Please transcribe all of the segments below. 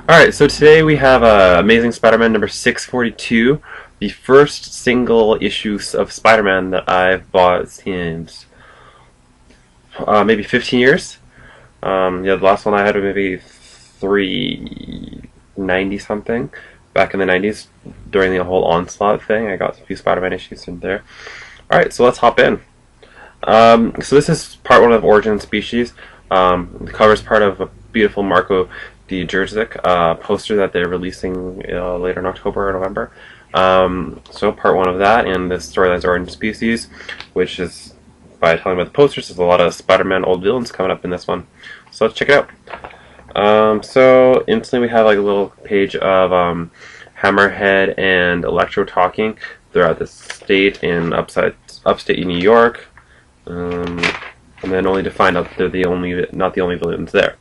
Alright, so today we have Amazing Spider-Man number 642, the first single issue of Spider-Man that I've bought since maybe 15 years. Yeah, the last one I had was maybe 390 something, back in the 90s, during the whole Onslaught thing. I got a few Spider-Man issues in there. Alright, so let's hop in. So this is part one of Origin Species. The cover is part of a beautiful Marco the Jerzyk poster that they're releasing later in October or November. So part one of that, and this storyline's Origin Species, which is, by telling about the posters, there's a lot of Spider-Man old villains coming up in this one. So let's check it out. So instantly we have like a little page of Hammerhead and Electro talking throughout the state in upstate New York, and then only to find out that they're not the only villains there.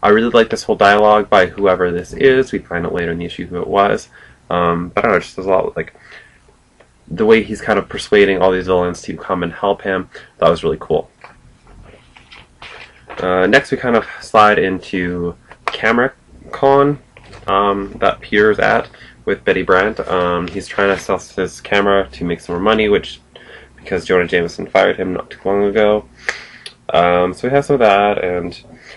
I really like this whole dialogue by whoever this is. We find out later in the issue who it was. But I don't know, just there's a lot, like, the way he's kind of persuading all these villains to come and help him. That was really cool. Next we kind of slide into CameraCon that Peter's at with Betty Brant. He's trying to sell his camera to make some more money, because Jonah Jameson fired him not too long ago. So we have some of that, and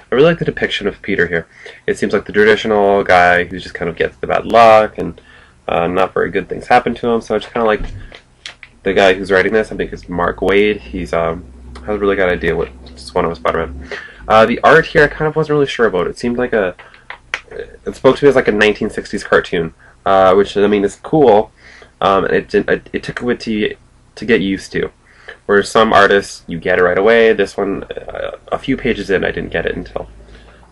I really like the depiction of Peter here. It seems like the traditional guy who just kind of gets the bad luck, and not very good things happen to him. So I just kind of like the guy who's writing this. I think it's Mark Waid. He's has a really good idea what just one of Spider-Man. The art here I kind of wasn't really sure about. It seemed like it spoke to me as like a 1960s cartoon, which I mean is cool. It took a bit to get used to. Whereas some artists, you get it right away. This one, a few pages in, I didn't get it until.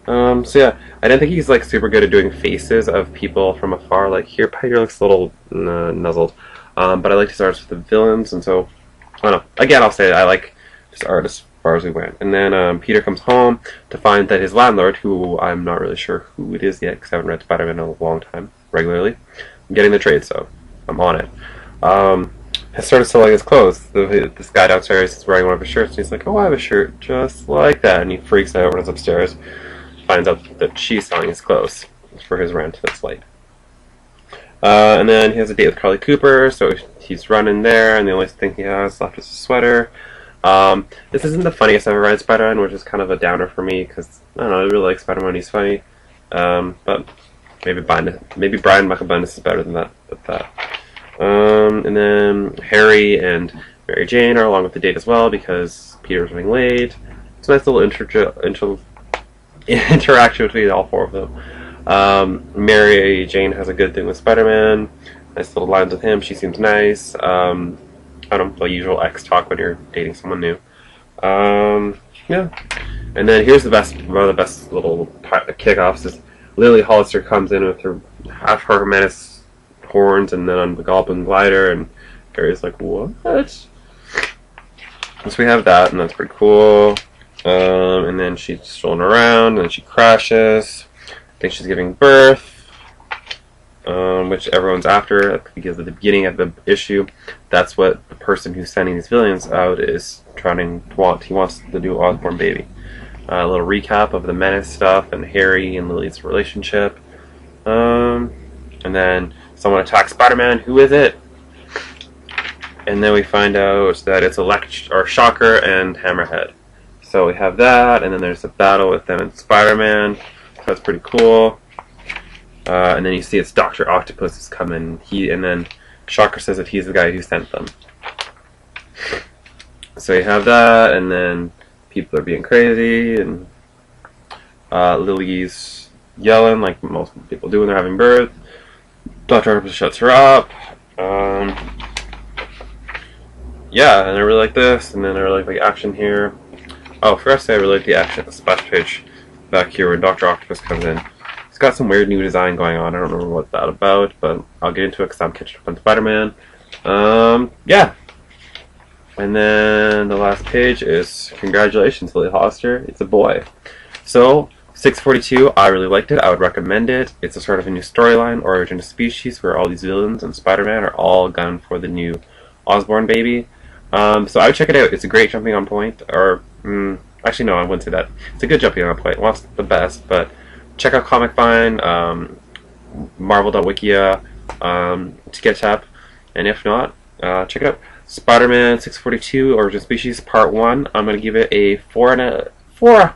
So yeah, I didn't think he's like super good at doing faces of people from afar. Like here, Peter looks a little nuzzled. But I liked his art with the villains, and so, I don't know. Again, I'll say I like his art as far as we went. And then Peter comes home to find that his landlord, who I'm not really sure who it is yet, because I haven't read Spider-Man in a long time, regularly, I'm getting the trade, so I'm on it. Has started selling his clothes. This guy downstairs is wearing one of his shirts, and he's like, "Oh, I have a shirt just like that," and he freaks out, runs upstairs, finds out that she's selling his clothes for his rent that's late. And then he has a date with Carly Cooper, so he's running there, and the only thing he has left is a sweater. This isn't the funniest I've ever read Spider-Man, which is kind of a downer for me, because, I don't know, I really like Spider-Man, he's funny. But maybe Brian Michael Bendis is better than that. And then Harry and Mary Jane are along with the date as well, because Peter's running late. It's a nice little interaction between all four of them. Mary Jane has a good thing with Spider-Man. Nice little lines with him. She seems nice. I don't know, the usual ex talk when you're dating someone new. Yeah. And then here's one of the best little kickoffs is Lily Hollister comes in with her half her menace horns and then on the Goblin glider, and Harry's like, "What?" So we have that, and that's pretty cool. And then she's strolling around, and then she crashes. I think she's giving birth, which everyone's after, because at the beginning of the issue, that's what the person who's sending these villains out is trying to want. He wants to do Osborn baby. A little recap of the Menace stuff and Harry and Lily's relationship. And then someone attacks Spider-Man. Who is it? And then we find out that it's Shocker and Hammerhead. So we have that, and then there's a battle with them and Spider-Man. So that's pretty cool. And then you see it's Dr. Octopus is coming. And then Shocker says that he's the guy who sent them. So you have that, and then people are being crazy, and Lily's yelling like most people do when they're having birth. Dr. Octopus shuts her up. Yeah, and I really like this, and then I really like the action here. Oh, first I really like the action at the splash page back here when Dr. Octopus comes in. He's got some weird new design going on. I don't know what that's about, but I'll get into it because I'm catching up on Spider-Man. Yeah. And then the last page is congratulations, Lily Hollister. It's a boy. So 642, I really liked it. I would recommend it. It's a sort of a new storyline, Origin Species, where all these villains and Spider-Man are all gunning for the new Osborn baby. So I would check it out. It's a great jumping on point. Or, actually no, I wouldn't say that. It's a good jumping on point. Well, it's the best, but check out Comic Vine. Marvel.wikia to get up, and if not, check it out. Spider-Man 642 Origin Species Part 1. I'm going to give it a 4 out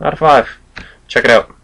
of 5. Check it out.